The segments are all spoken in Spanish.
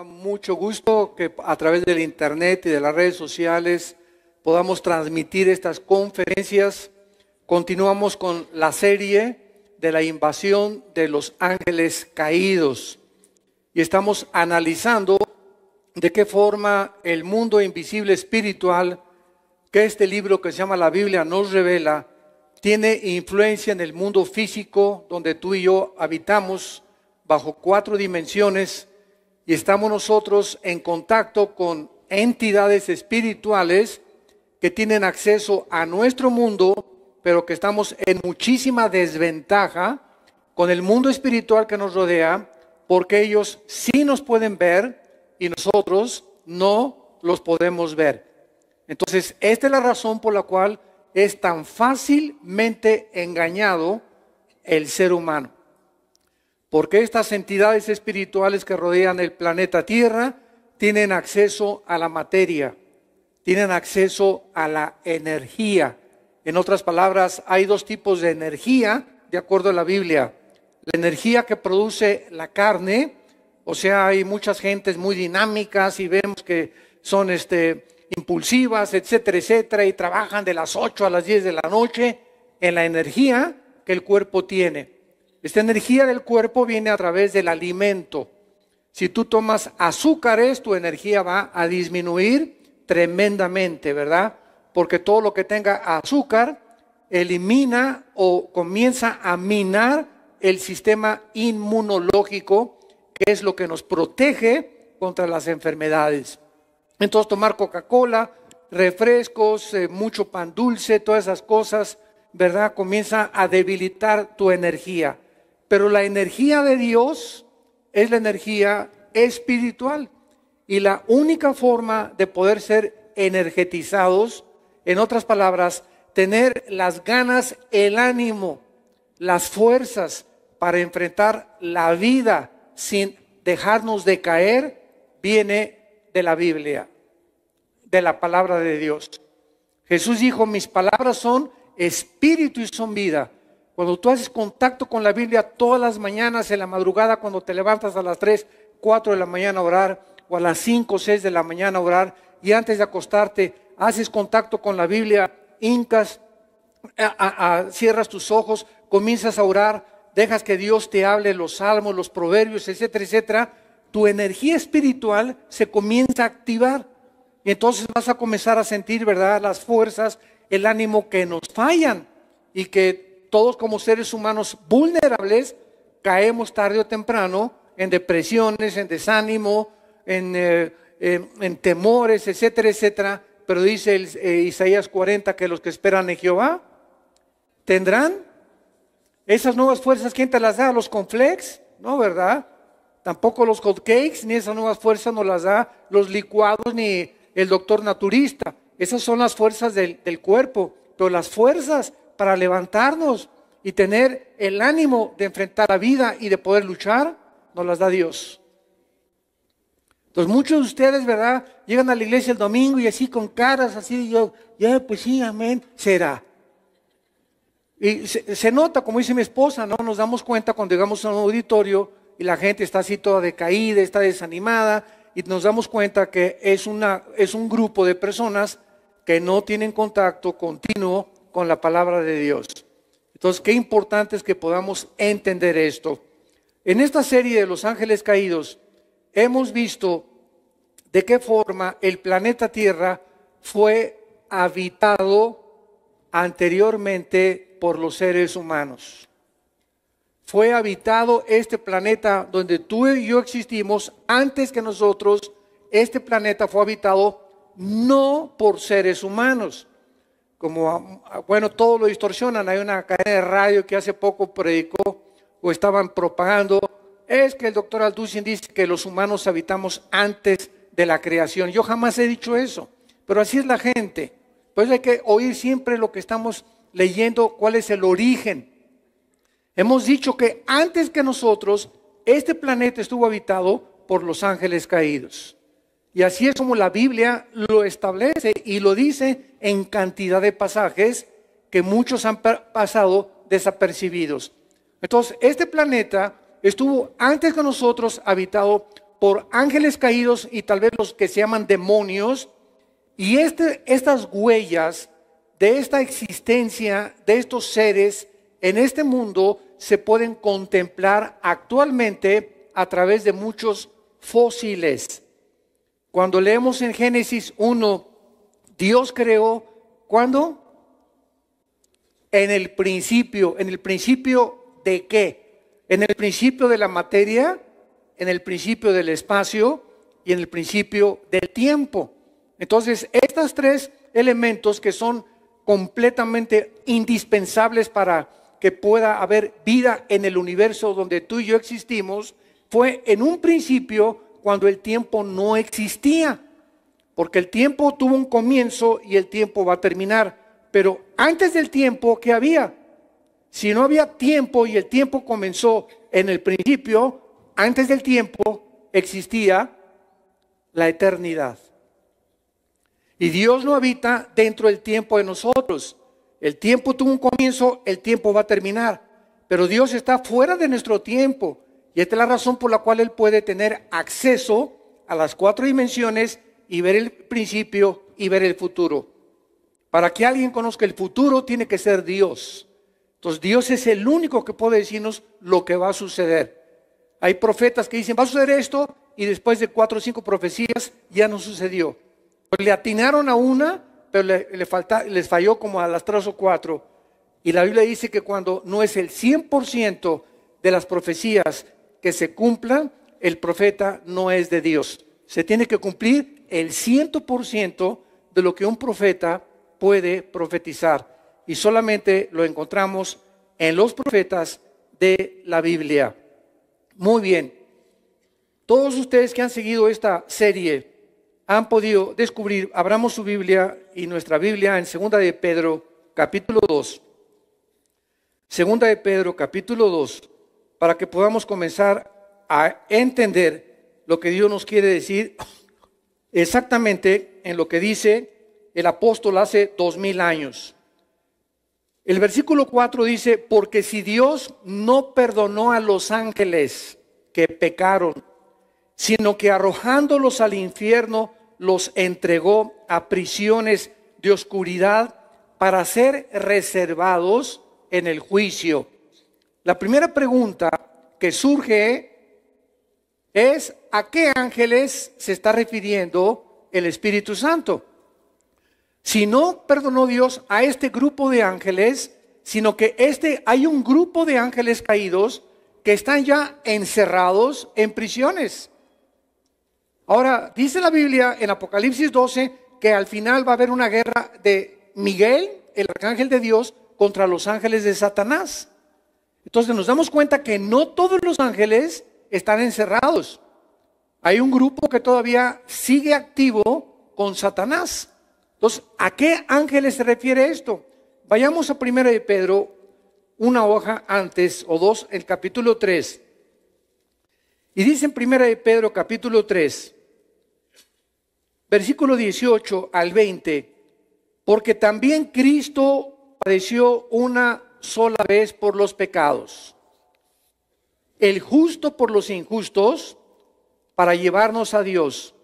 Mucho gusto que a través del internet y de las redes sociales podamos transmitir estas conferencias. Continuamos con la serie de la invasión de los ángeles caídos y estamos analizando de qué forma el mundo invisible espiritual, que este libro que se llama la Biblia nos revela, tiene influencia en el mundo físico donde tú y yo habitamos bajo 4 dimensiones. Y estamos nosotros en contacto con entidades espirituales que tienen acceso a nuestro mundo, pero que estamos en muchísima desventaja con el mundo espiritual que nos rodea, porque ellos sí nos pueden ver y nosotros no los podemos ver. Entonces, esta es la razón por la cual es tan fácilmente engañado el ser humano. Porque estas entidades espirituales que rodean el planeta Tierra tienen acceso a la materia, tienen acceso a la energía. En otras palabras, hay 2 tipos de energía, de acuerdo a la Biblia. La energía que produce la carne, o sea, hay muchas gentes muy dinámicas y vemos que son impulsivas, etcétera, etcétera, y trabajan de las 8 a las 10 de la noche en la energía que el cuerpo tiene. Esta energía del cuerpo viene a través del alimento. Si tú tomas azúcares, tu energía va a disminuir tremendamente, ¿verdad? Porque todo lo que tenga azúcar elimina o comienza a minar el sistema inmunológico, que es lo que nos protege contra las enfermedades. Entonces, tomar Coca-Cola, refrescos, mucho pan dulce, todas esas cosas, ¿verdad? Comienza a debilitar tu energía. Pero la energía de Dios es la energía espiritual. Y la única forma de poder ser energetizados, en otras palabras, tener las ganas, el ánimo, las fuerzas para enfrentar la vida sin dejarnos de caer, viene de la Biblia, de la palabra de Dios. Jesús dijo, mis palabras son espíritu y son vida. Cuando tú haces contacto con la Biblia todas las mañanas, en la madrugada, cuando te levantas a las 3, 4 de la mañana a orar, o a las 5, 6 de la mañana a orar, y antes de acostarte, haces contacto con la Biblia, hincas, cierras tus ojos, comienzas a orar, dejas que Dios te hable los salmos, los proverbios, etcétera, etcétera, tu energía espiritual se comienza a activar. Y entonces vas a comenzar a sentir, ¿verdad?, las fuerzas, el ánimo que nos fallan y que todos como seres humanos vulnerables caemos tarde o temprano en depresiones, en desánimo, en temores, etcétera, etcétera. Pero dice Isaías 40 que los que esperan en Jehová tendrán esas nuevas fuerzas. ¿Quién te las da? ¿Los cornflakes? No, ¿verdad? Tampoco los hot cakes, ni esas nuevas fuerzas nos las da los licuados, ni el doctor naturista. Esas son las fuerzas del cuerpo, pero las fuerzas para levantarnos y tener el ánimo de enfrentar la vida y de poder luchar, nos las da Dios. Entonces muchos de ustedes, ¿verdad?, llegan a la iglesia el domingo y así con caras así, yo, ya pues sí, amén, será. Y se nota, como dice mi esposa, ¿no? Nos damos cuenta cuando llegamos a un auditorio y la gente está así toda decaída, está desanimada, y nos damos cuenta que es un grupo de personas que no tienen contacto continuo con la palabra de Dios. Entonces, qué importante es que podamos entender esto. En esta serie de los ángeles caídos, hemos visto de qué forma el planeta Tierra fue habitado anteriormente por los seres humanos. Fue habitado este planeta donde tú y yo existimos antes que nosotros. Este planeta fue habitado no por seres humanos. Como, bueno, todo lo distorsionan. Hay una cadena de radio que hace poco predicó o estaban propagando. Es que el doctor Alducin dice que los humanos habitamos antes de la creación. Yo jamás he dicho eso, pero así es la gente. Pues hay que oír siempre lo que estamos leyendo, cuál es el origen. Hemos dicho que antes que nosotros, este planeta estuvo habitado por los ángeles caídos. Y así es como la Biblia lo establece y lo dice en cantidad de pasajes que muchos han pasado desapercibidos. Entonces, este planeta estuvo antes que nosotros habitado por ángeles caídos y tal vez los que se llaman demonios, y estas huellas de esta existencia de estos seres en este mundo se pueden contemplar actualmente a través de muchos fósiles. Cuando leemos en Génesis 1, Dios creó, ¿cuándo? En el principio ¿de qué? En el principio de la materia, en el principio del espacio y en el principio del tiempo. Entonces, estos tres elementos que son completamente indispensables para que pueda haber vida en el universo donde tú y yo existimos, fue en un principio cuando el tiempo no existía, porque el tiempo tuvo un comienzo y el tiempo va a terminar. Pero antes del tiempo, ¿qué había? Si no había tiempo y el tiempo comenzó en el principio, antes del tiempo existía la eternidad. Y Dios no habita dentro del tiempo de nosotros. El tiempo tuvo un comienzo, el tiempo va a terminar. Pero Dios está fuera de nuestro tiempo. Y esta es la razón por la cual Él puede tener acceso a las 4 dimensiones y ver el principio y ver el futuro. Para que alguien conozca el futuro, tiene que ser Dios. Entonces Dios es el único que puede decirnos lo que va a suceder. Hay profetas que dicen, va a suceder esto, y después de 4 o 5 profecías ya no sucedió. Pues le atinaron a una, pero les falló como a las 3 o 4. Y la Biblia dice que cuando no es el 100% de las profecías que se cumplan, el profeta no es de Dios. Se tiene que cumplir el 100% de lo que un profeta puede profetizar. Y solamente lo encontramos en los profetas de la Biblia. Muy bien. Todos ustedes que han seguido esta serie han podido descubrir, abramos su Biblia y nuestra Biblia en 2 de Pedro, capítulo 2. 2 de Pedro, capítulo 2, para que podamos comenzar a entender lo que Dios nos quiere decir exactamente en lo que dice el apóstol hace 2000 años. El versículo 4 dice, porque si Dios no perdonó a los ángeles que pecaron, sino que arrojándolos al infierno, los entregó a prisiones de oscuridad para ser reservados en el juicio. La primera pregunta que surge es, ¿a qué ángeles se está refiriendo el Espíritu Santo? Si no perdonó Dios a este grupo de ángeles, sino que hay un grupo de ángeles caídos que están ya encerrados en prisiones. Ahora, dice la Biblia en Apocalipsis 12 que al final va a haber una guerra de Miguel, el arcángel de Dios, contra los ángeles de Satanás. Entonces nos damos cuenta que no todos los ángeles están encerrados. Hay un grupo que todavía sigue activo con Satanás. Entonces, ¿a qué ángeles se refiere esto? Vayamos a 1 de Pedro, una hoja antes o 2, el capítulo 3. Y dice en 1 de Pedro, capítulo 3, versículo 18 al 20, porque también Cristo padeció una sola vez por los pecados, el justo por los injustos, para llevarnos a Dios,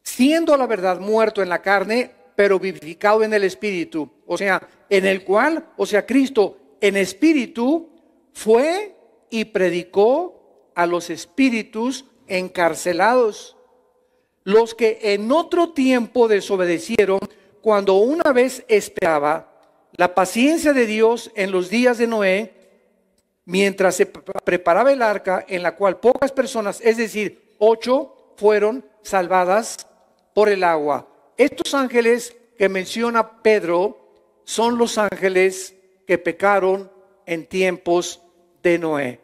siendo a la verdad muerto en la carne, pero vivificado en el Espíritu. O sea, en el cual, Cristo en Espíritu fue y predicó a los espíritus encarcelados, los que en otro tiempo desobedecieron, cuando una vez esperaba la paciencia de Dios en los días de Noé, mientras se preparaba el arca, en la cual pocas personas, es decir, 8, fueron salvadas por el agua. Estos ángeles que menciona Pedro son los ángeles que pecaron en tiempos de Noé.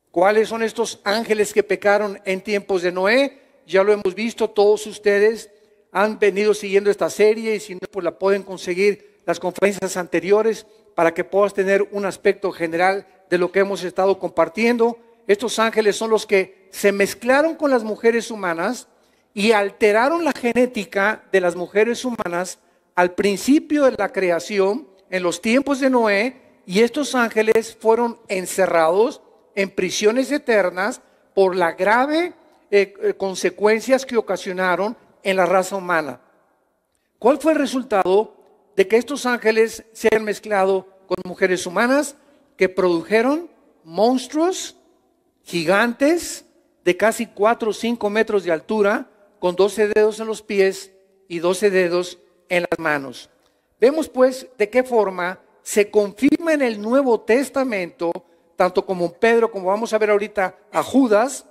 ¿Cuáles son estos ángeles que pecaron en tiempos de Noé? Ya lo hemos visto, todos ustedes han venido siguiendo esta serie, y si no, pues la pueden conseguir las conferencias anteriores para que puedas tener un aspecto general de lo que hemos estado compartiendo. Estos ángeles son los que se mezclaron con las mujeres humanas y alteraron la genética de las mujeres humanas al principio de la creación. en los tiempos de Noé, y estos ángeles fueron encerrados en prisiones eternas por la grave consecuencias que ocasionaron en la raza humana. ¿Cuál fue el resultado de que estos ángeles se hayan mezclado con mujeres humanas que produjeron monstruos gigantes de casi 4 o 5 metros de altura, con 12 dedos en los pies y 12 dedos en las manos? Vemos pues de qué forma se confirma en el Nuevo Testamento, tanto como Pedro, como vamos a ver ahorita a Judas,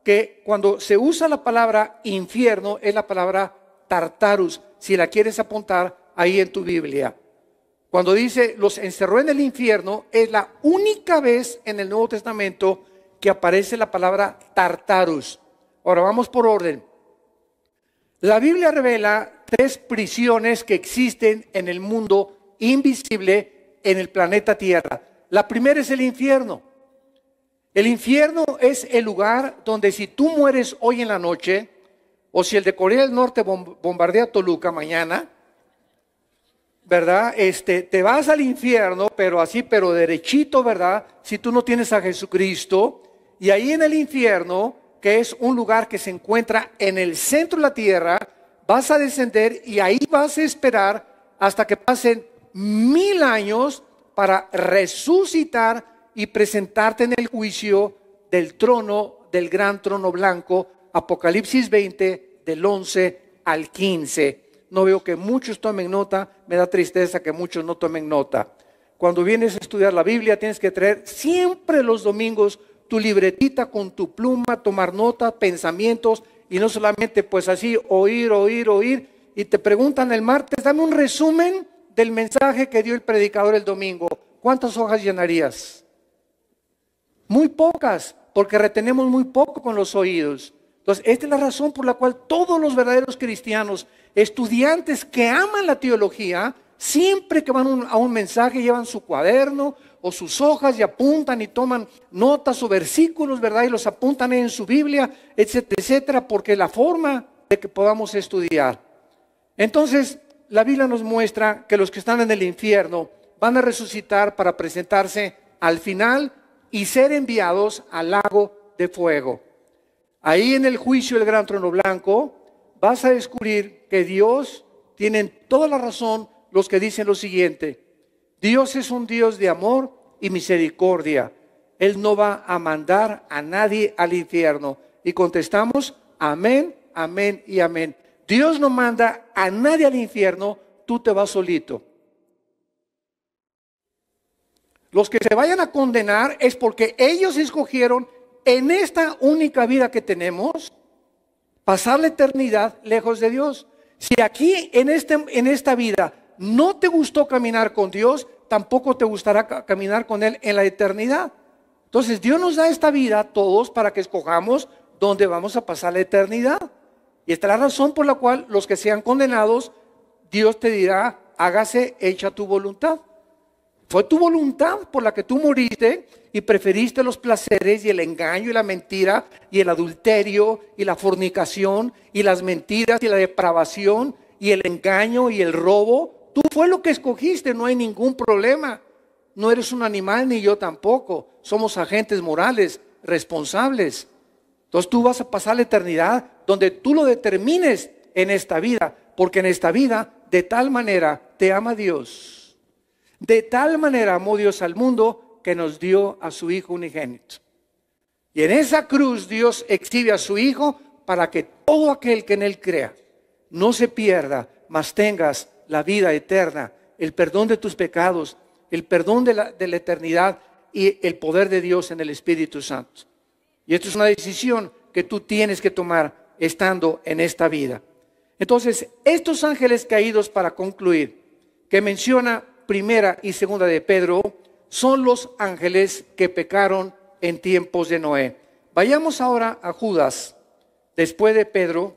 que cuando se usa la palabra infierno es la palabra Tartarus, si la quieres apuntar ahí en tu Biblia. Cuando dice los encerró en el infierno, es la única vez en el Nuevo Testamento que aparece la palabra Tartarus. Ahora vamos por orden. La Biblia revela 3 prisiones que existen en el mundo invisible, en el planeta Tierra. La primera es el infierno. El infierno es el lugar donde si tú mueres hoy en la noche, o si el de Corea del Norte bombardea Toluca mañana, ¿verdad? Te vas al infierno, pero derechito, ¿verdad? Si tú no tienes a Jesucristo. Y ahí en el infierno, que es un lugar que se encuentra en el centro de la tierra, vas a descender y ahí vas a esperar hasta que pasen 1000 años para resucitar y presentarte en el juicio del trono, del gran trono blanco. Apocalipsis 20, del 11 al 15. No veo que muchos tomen nota, me da tristeza que muchos no tomen nota. Cuando vienes a estudiar la Biblia tienes que traer siempre los domingos tu libretita con tu pluma, tomar nota, pensamientos, y no solamente pues así oír, y te preguntan el martes, dame un resumen del mensaje que dio el predicador el domingo. ¿Cuántas hojas llenarías? Muy pocas, porque retenemos muy poco con los oídos. Entonces, esta es la razón por la cual todos los verdaderos cristianos, estudiantes que aman la teología, siempre que van a un mensaje llevan su cuaderno o sus hojas y apuntan y toman notas o versículos, ¿verdad? Y los apuntan en su Biblia, etcétera, etcétera, porque es la forma de que podamos estudiar. Entonces, la Biblia nos muestra que los que están en el infierno van a resucitar para presentarse al final y ser enviados al lago de fuego. Ahí en el juicio del gran trono blanco vas a descubrir que Dios, tienen toda la razón los que dicen lo siguiente: Dios es un Dios de amor y misericordia. Él no va a mandar a nadie al infierno. Y contestamos, amén, amén y amén. Dios no manda a nadie al infierno, tú te vas solito. Los que se vayan a condenar es porque ellos escogieron en esta única vida que tenemos pasar la eternidad lejos de Dios. Si aquí en esta vida no te gustó caminar con Dios, tampoco te gustará caminar con Él en la eternidad. Entonces Dios nos da esta vida a todos para que escojamos dónde vamos a pasar la eternidad. Y esta es la razón por la cual los que sean condenados, Dios te dirá, hágase hecha tu voluntad. Fue tu voluntad por la que tú moriste y preferiste los placeres y el engaño y la mentira y el adulterio y la fornicación y las mentiras y la depravación y el engaño y el robo. Tú fue lo que escogiste, no hay ningún problema. No eres un animal ni yo tampoco. Somos agentes morales, responsables. Entonces tú vas a pasar la eternidad donde tú lo determines en esta vida, porque en esta vida de tal manera te ama Dios. De tal manera amó Dios al mundo que nos dio a su Hijo unigénito. Y en esa cruz Dios exhibe a su Hijo para que todo aquel que en Él crea no se pierda, mas tengas la vida eterna, el perdón de tus pecados, el perdón de la eternidad y el poder de Dios en el Espíritu Santo. Y esto es una decisión que tú tienes que tomar estando en esta vida. Entonces, estos ángeles caídos, para concluir, que menciona Primera y Segunda de Pedro, son los ángeles que pecaron en tiempos de Noé. Vayamos ahora a Judas. Después de Pedro,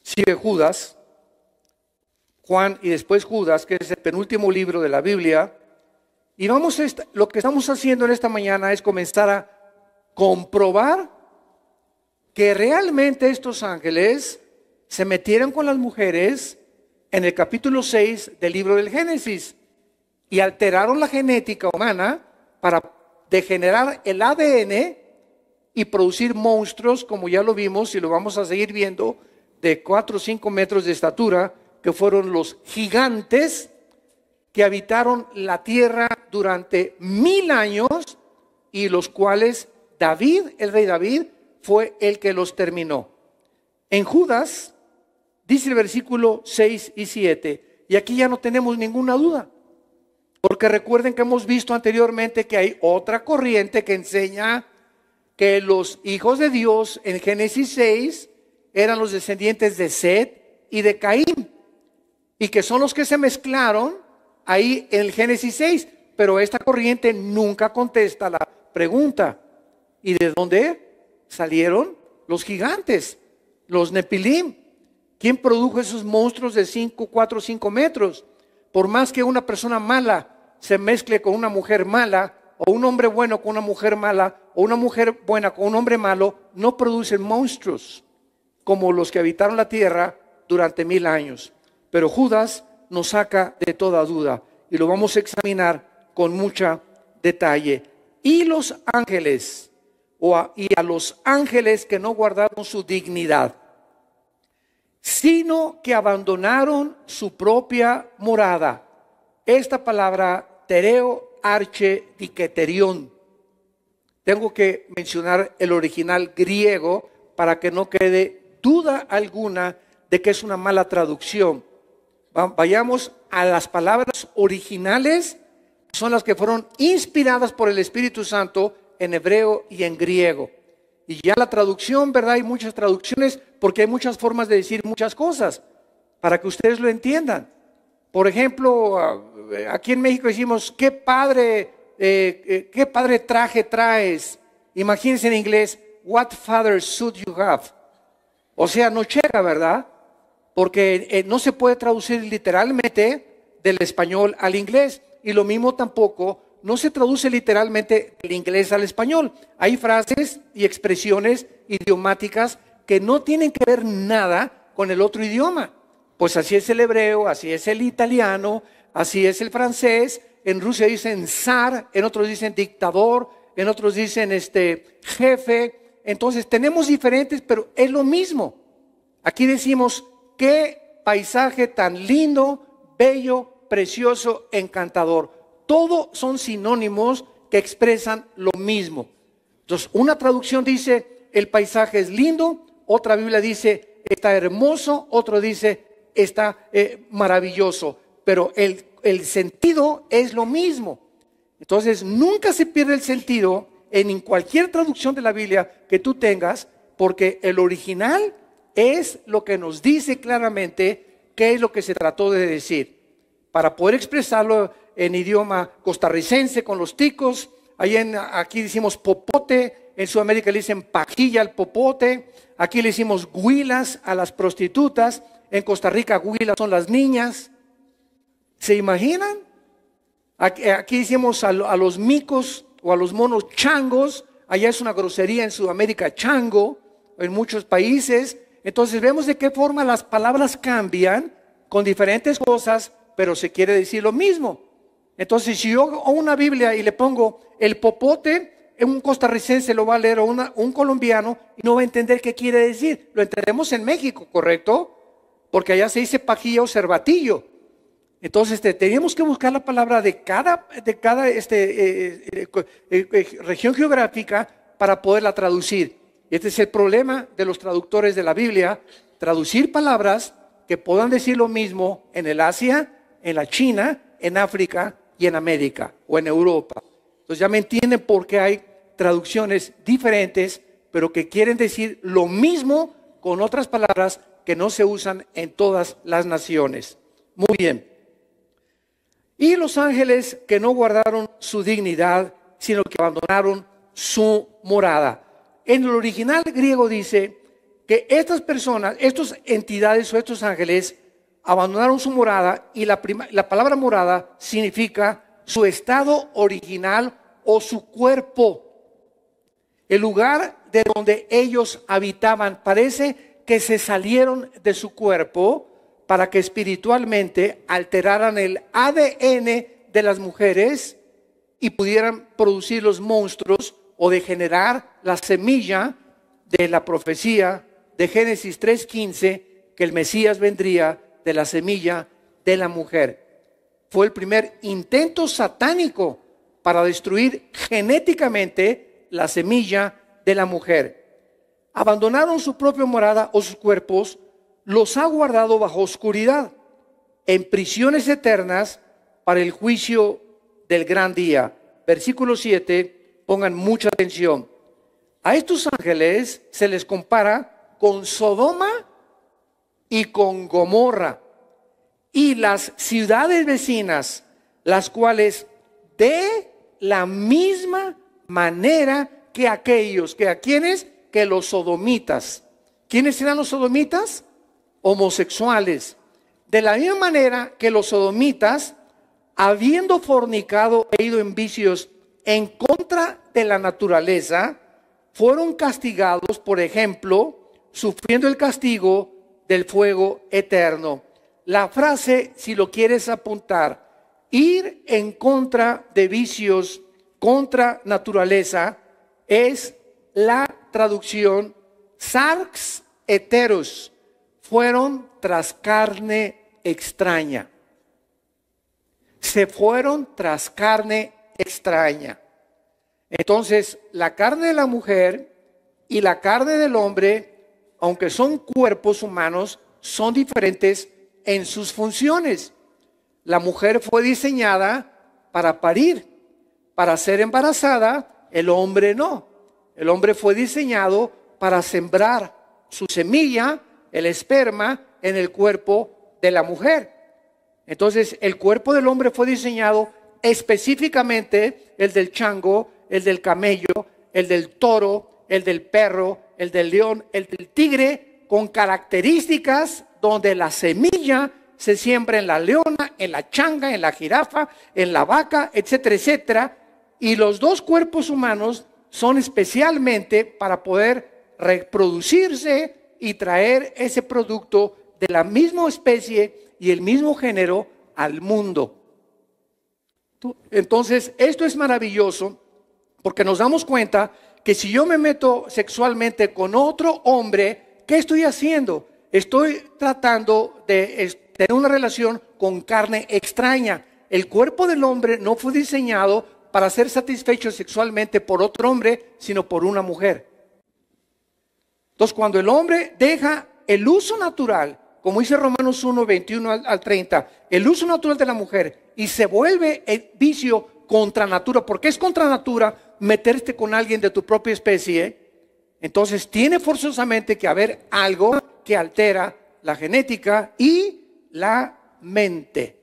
sigue Judas, Juan y después Judas, que es el penúltimo libro de la Biblia. Y lo que estamos haciendo en esta mañana es comenzar a comprobar que realmente estos ángeles se metieron con las mujeres, en el capítulo 6 del libro del Génesis y alteraron la genética humana para degenerar el ADN y producir monstruos, como ya lo vimos y lo vamos a seguir viendo, de 4 o 5 metros de estatura, que fueron los gigantes que habitaron la tierra durante 1000 años y los cuales David, el rey David, fue el que los terminó. En Judas dice el versículo 6 y 7, y aquí ya no tenemos ninguna duda, porque recuerden que hemos visto anteriormente que hay otra corriente que enseña que los hijos de Dios en Génesis 6 eran los descendientes de Set y de Caín, y que son los que se mezclaron ahí en el Génesis 6, pero esta corriente nunca contesta la pregunta, ¿y de dónde salieron los gigantes, los Nepilim? ¿Quién produjo esos monstruos de 5, 4, 5 metros? Por más que una persona mala se mezcle con una mujer mala, o un hombre bueno con una mujer mala, o una mujer buena con un hombre malo, no producen monstruos como los que habitaron la tierra durante 1000 años. Pero Judas nos saca de toda duda y lo vamos a examinar con mucho detalle. Y los ángeles, y a los ángeles que no guardaron su dignidad, sino que abandonaron su propia morada. Esta palabra, tereo, arche, diketerión. Tengo que mencionar el original griego para que no quede duda alguna de que es una mala traducción. Vayamos a las palabras originales, son las que fueron inspiradas por el Espíritu Santo en hebreo y en griego. Y ya la traducción, ¿verdad? Hay muchas traducciones porque hay muchas formas de decir muchas cosas, para que ustedes lo entiendan. Por ejemplo, aquí en México decimos, qué padre traje traes. Imagínense en inglés, what father suit you have. O sea, no llega, ¿verdad? Porque no se puede traducir literalmente del español al inglés. Y lo mismo tampoco no se traduce literalmente del inglés al español. Hay frases y expresiones idiomáticas que no tienen que ver nada con el otro idioma. Pues así es el hebreo, así es el italiano, así es el francés. En Rusia dicen zar, en otros dicen dictador, en otros dicen jefe. Entonces tenemos diferentes, pero es lo mismo. Aquí decimos, qué paisaje tan lindo, bello, precioso, encantador. Todo son sinónimos que expresan lo mismo. Entonces, una traducción dice, el paisaje es lindo, otra Biblia dice, está hermoso, otro dice, está maravilloso, pero el sentido es lo mismo. Entonces, nunca se pierde el sentido en cualquier traducción de la Biblia que tú tengas, porque el original es lo que nos dice claramente qué es lo que se trató de decir. Para poder expresarlo en idioma costarricense con los ticos, aquí decimos popote, en Sudamérica le dicen pajilla al popote, aquí le decimos huilas a las prostitutas, en Costa Rica huilas son las niñas. ¿Se imaginan? Aquí decimos a los micos o a los monos changos, allá es una grosería en Sudamérica chango, en muchos países. Entonces vemos de qué forma las palabras cambian con diferentes cosas, pero se quiere decir lo mismo. Entonces, si yo hago una Biblia y le pongo el popote, un costarricense lo va a leer o un colombiano y no va a entender qué quiere decir. Lo entendemos en México, ¿correcto? Porque allá se dice pajilla o cervatillo. Entonces, tenemos que buscar la palabra de cada región geográfica para poderla traducir. Este es el problema de los traductores de la Biblia, traducir palabras que puedan decir lo mismo en el Asia, en la China, en África y en América o en Europa. Entonces ya me entienden por qué hay traducciones diferentes, pero que quieren decir lo mismo con otras palabras que no se usan en todas las naciones. Muy bien. Y los ángeles que no guardaron su dignidad, sino que abandonaron su morada. En el original griego dice que estas personas, estas entidades o estos ángeles abandonaron su morada, y la palabra morada significa su estado original o su cuerpo, el lugar de donde ellos habitaban. Parece que se salieron de su cuerpo para que espiritualmente alteraran el ADN de las mujeres y pudieran producir los monstruos o degenerar la semilla de la profecía de Génesis 3:15, que el Mesías vendría de la semilla de la mujer. Fue el primer intento satánico para destruir genéticamente la semilla de la mujer. Abandonaron su propia morada o sus cuerpos, los ha guardado bajo oscuridad, en prisiones eternas para el juicio del gran día. Versículo 7, pongan mucha atención. A estos ángeles se les compara con Sodoma y con Gomorra y las ciudades vecinas, las cuales de la misma manera que aquellos, que a quienes, que los sodomitas. ¿Quiénes eran los sodomitas? Homosexuales. De la misma manera que los sodomitas, habiendo fornicado e ido en vicios en contra de la naturaleza, fueron castigados, por ejemplo, sufriendo el castigo del fuego eterno. La frase, si lo quieres apuntar, ir en contra de vicios, contra naturaleza, es la traducción sarx heteros. Fueron tras carne extraña. Se fueron tras carne extraña. Entonces, la carne de la mujer y la carne del hombre, aunque son cuerpos humanos, son diferentes en sus funciones. La mujer fue diseñada para parir, para ser embarazada. El hombre no. El hombre fue diseñado para sembrar su semilla, el esperma, en el cuerpo de la mujer. Entonces, el cuerpo del hombre fue diseñado específicamente, el del chango, el del camello, el del toro, el del perro, el del león, el del tigre, con características donde la semilla se siembra en la leona, en la changa, en la jirafa, en la vaca, etcétera, etcétera. Y los dos cuerpos humanos son especialmente para poder reproducirse y traer ese producto de la misma especie y el mismo género al mundo. Entonces, esto es maravilloso porque nos damos cuenta que si yo me meto sexualmente con otro hombre, ¿qué estoy haciendo? Estoy tratando de tener una relación con carne extraña. El cuerpo del hombre no fue diseñado para ser satisfecho sexualmente por otro hombre, sino por una mujer. Entonces, cuando el hombre deja el uso natural, como dice Romanos 1, 21 al 30, el uso natural de la mujer, y se vuelve el vicio contra natura, porque es contra natura meterte con alguien de tu propia especie, entonces tiene forzosamente que haber algo que altera la genética y la mente.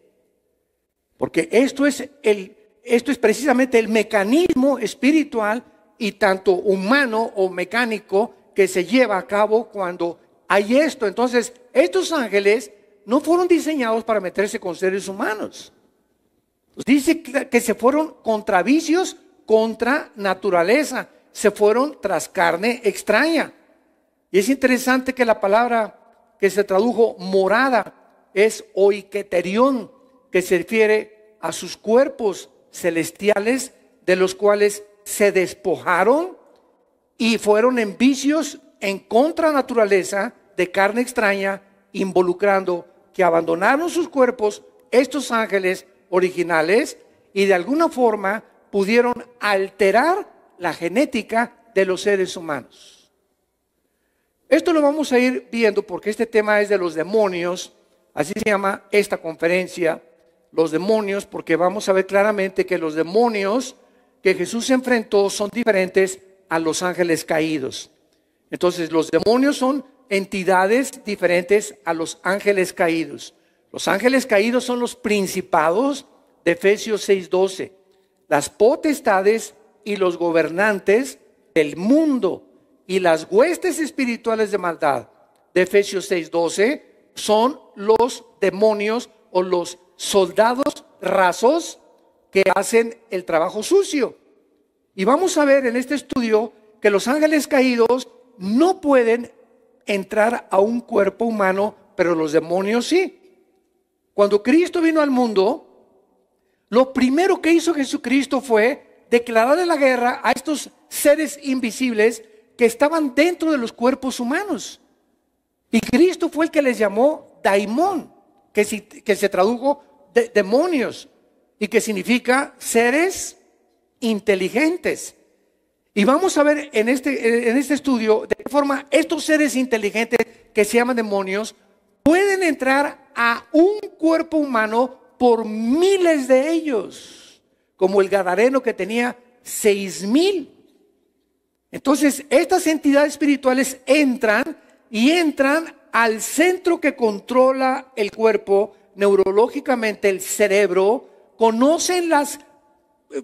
Porque esto es precisamente el mecanismo espiritual y tanto humano o mecánico que se lleva a cabo cuando hay esto. Entonces, estos ángeles no fueron diseñados para meterse con seres humanos. Dice que se fueron contra vicios, contra naturaleza. Se fueron tras carne extraña. Y es interesante que la palabra que se tradujo morada es oiketerión, que se refiere a sus cuerpos celestiales, de los cuales se despojaron y fueron en vicios en contra naturaleza de carne extraña, involucrando que abandonaron sus cuerpos, estos ángeles originales, y de alguna forma pudieron alterar la genética de los seres humanos. Esto lo vamos a ir viendo porque este tema es de los demonios, así se llama esta conferencia, los demonios, porque vamos a ver claramente que los demonios que Jesús enfrentó son diferentes a los ángeles caídos. Entonces, los demonios son entidades diferentes a los ángeles caídos. Los ángeles caídos son los principados de Efesios 6:12, las potestades y los gobernantes del mundo y las huestes espirituales de maldad de Efesios 6:12 son los demonios o los soldados rasos que hacen el trabajo sucio. Y vamos a ver en este estudio que los ángeles caídos no pueden entrar a un cuerpo humano, pero los demonios sí. Cuando Cristo vino al mundo, lo primero que hizo Jesucristo fue declararle la guerra a estos seres invisibles que estaban dentro de los cuerpos humanos. Y Cristo fue el que les llamó daimón, que se tradujo de demonios y que significa seres inteligentes. Y vamos a ver en este estudio de qué forma estos seres inteligentes que se llaman demonios pueden entrar a un cuerpo humano por miles de ellos, como el gadareno que tenía 6,000. Entonces estas entidades espirituales entran al centro que controla el cuerpo neurológicamente, el cerebro, conocen las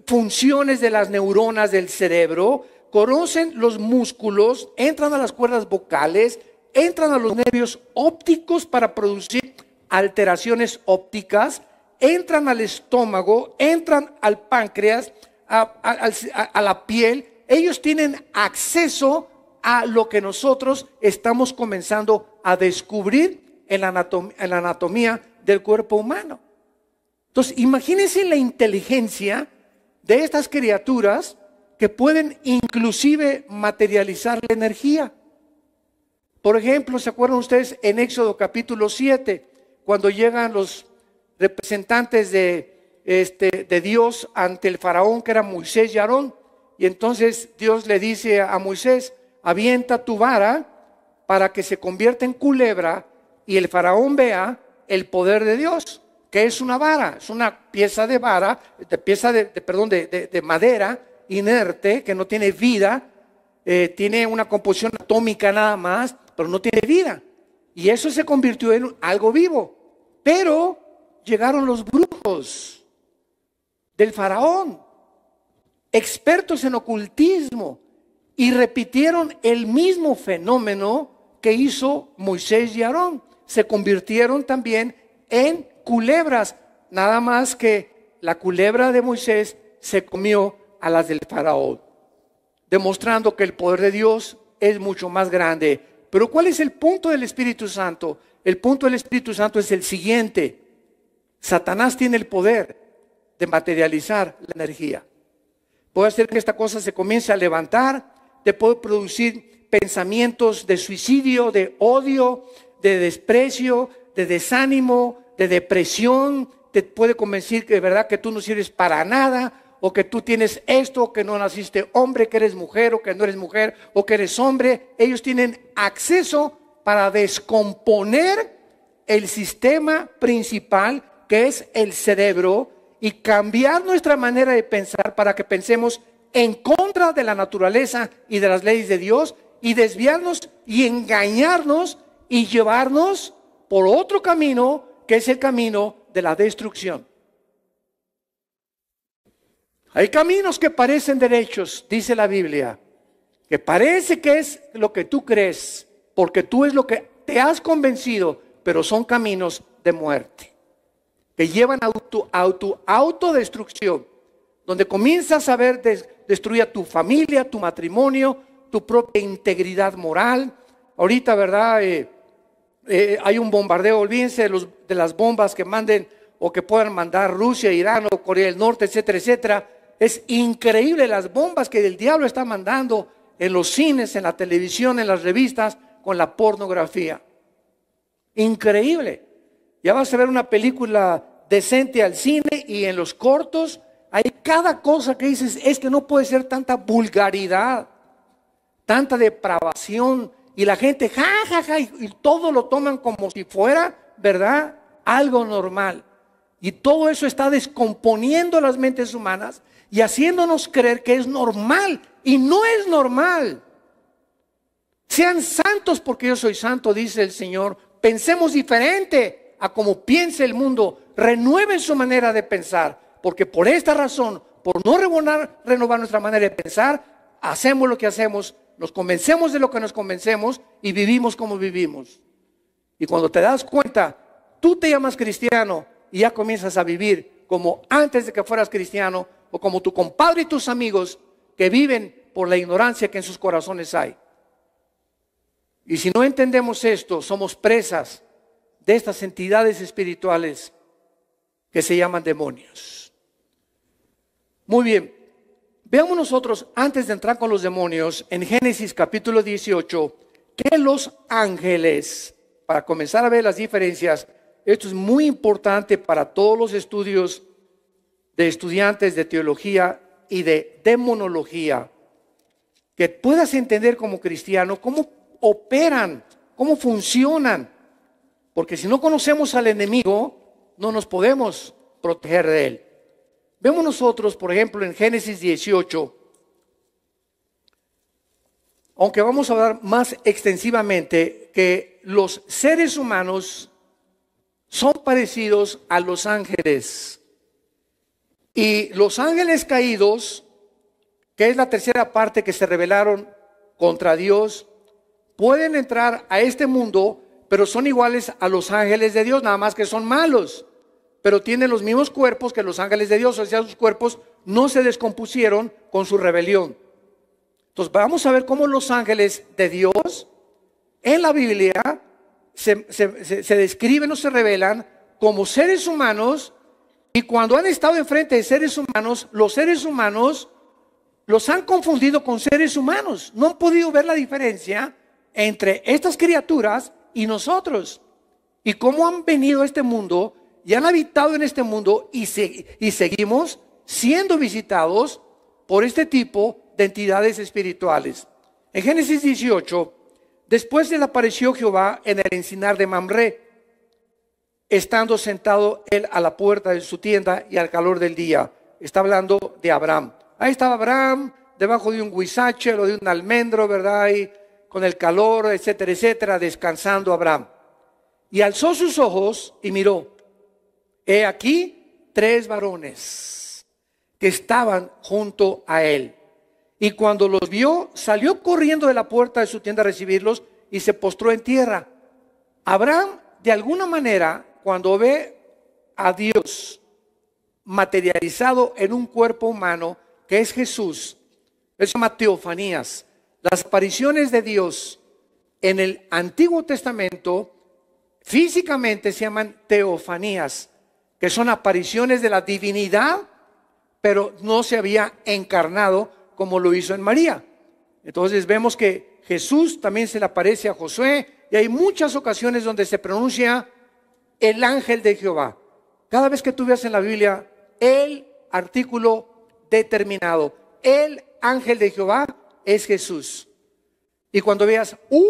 funciones de las neuronas del cerebro, conocen los músculos, entran a las cuerdas vocales, entran a los nervios ópticos para producir alteraciones ópticas, entran al estómago, entran al páncreas, a la piel. Ellos tienen acceso a lo que nosotros estamos comenzando a descubrir en la anatomía del cuerpo humano. Entonces, imagínense la inteligencia de estas criaturas que pueden inclusive materializar la energía. Por ejemplo, ¿se acuerdan ustedes en Éxodo capítulo 7, cuando llegan los representantes de Dios ante el faraón, que era Moisés y Aarón? Y entonces Dios le dice a Moisés: avienta tu vara para que se convierta en culebra y el faraón vea el poder de Dios. ¿Qué es una vara? Es una pieza de vara, de madera inerte, que no tiene vida, tiene una composición atómica nada más, pero no tiene vida. Y eso se convirtió en algo vivo. Pero llegaron los brujos del faraón, expertos en ocultismo, y repitieron el mismo fenómeno que hizo Moisés y Aarón. Se convirtieron también en culebras, nada más que la culebra de Moisés se comió a las del faraón, demostrando que el poder de Dios es mucho más grande. Pero ¿cuál es el punto del Espíritu Santo? El punto del Espíritu Santo es el siguiente: Satanás tiene el poder de materializar la energía. Puede hacer que esta cosa se comience a levantar, te puede producir pensamientos de suicidio, de odio, de desprecio, de desánimo, de depresión. Te puede convencer que de verdad que tú no sirves para nada, o que tú tienes esto, que no naciste hombre, que eres mujer, o que no eres mujer, o que eres hombre. Ellos tienen acceso para descomponer el sistema principal, que es el cerebro, y cambiar nuestra manera de pensar para que pensemos en contra de la naturaleza y de las leyes de Dios, y desviarnos y engañarnos y llevarnos por otro camino, que es el camino de la destrucción. Hay caminos que parecen derechos, dice la Biblia, que parece que es lo que tú crees, porque tú es lo que te has convencido, pero son caminos de muerte, que llevan a tu autodestrucción, donde comienzas a ver destruir tu familia, tu matrimonio, tu propia integridad moral. Ahorita, ¿verdad? Hay un bombardeo, olvídense de las bombas que manden o que puedan mandar Rusia, Irán o Corea del Norte, etcétera, etcétera. Es increíble las bombas que el diablo está mandando en los cines, en la televisión, en las revistas, con la pornografía. Increíble. Ya vas a ver una película decente al cine y en los cortos hay cada cosa que dices: es que no puede ser tanta vulgaridad, tanta depravación, y la gente y todo lo toman como si fuera, ¿verdad?, algo normal. Y todo eso está descomponiendo las mentes humanas y haciéndonos creer que es normal, y no es normal. Sean santos porque yo soy santo, dice el Señor. Pensemos diferente a como piensa el mundo. Renueven su manera de pensar, porque por esta razón, por no renovar nuestra manera de pensar, hacemos lo que hacemos, nos convencemos de lo que nos convencemos y vivimos como vivimos. Y cuando te das cuenta, tú te llamas cristiano y ya comienzas a vivir como antes de que fueras cristiano, o como tu compadre y tus amigos que viven por la ignorancia que en sus corazones hay. Y si no entendemos esto, somos presas de estas entidades espirituales que se llaman demonios. Muy bien, veamos nosotros, antes de entrar con los demonios, en Génesis capítulo 18, que los ángeles, para comenzar a ver las diferencias, esto es muy importante para todos los estudios de estudiantes de teología y de demonología, que puedas entender como cristiano cómo operan, cómo funcionan, porque si no conocemos al enemigo, no nos podemos proteger de él. Vemos nosotros, por ejemplo, en Génesis 18, aunque vamos a hablar más extensivamente, que los seres humanos son parecidos a los ángeles. Y los ángeles caídos, que es la tercera parte que se rebelaron contra Dios, pueden entrar a este mundo, pero son iguales a los ángeles de Dios, nada más que son malos, pero tienen los mismos cuerpos que los ángeles de Dios, o sea, sus cuerpos no se descompusieron con su rebelión. Entonces vamos a ver cómo los ángeles de Dios en la Biblia se describen o se revelan como seres humanos, y cuando han estado enfrente de seres humanos, los seres humanos los han confundido con seres humanos. No han podido ver la diferencia entre estas criaturas y nosotros, y cómo han venido a este mundo y han habitado en este mundo y seguimos siendo visitados por este tipo de entidades espirituales. En Génesis 18, después le apareció Jehová en el encinar de Mamré, estando sentado él a la puerta de su tienda y al calor del día. Está hablando de Abraham. Ahí estaba Abraham, debajo de un huizache o de un almendro, ¿verdad? Y con el calor, etcétera, etcétera, descansando Abraham. Y alzó sus ojos y miró. He aquí 3 varones que estaban junto a él. Y cuando los vio, salió corriendo de la puerta de su tienda a recibirlos y se postró en tierra. Abraham, de alguna manera, cuando ve a Dios materializado en un cuerpo humano, que es Jesús, eso se llama teofanías. Las apariciones de Dios en el Antiguo Testamento físicamente se llaman teofanías, que son apariciones de la divinidad, pero no se había encarnado como lo hizo en María. Entonces vemos que Jesús también se le aparece a Josué, y hay muchas ocasiones donde se pronuncia el ángel de Jehová. Cada vez que tú veas en la Biblia el artículo determinado, el ángel de Jehová, es Jesús. Y cuando veas un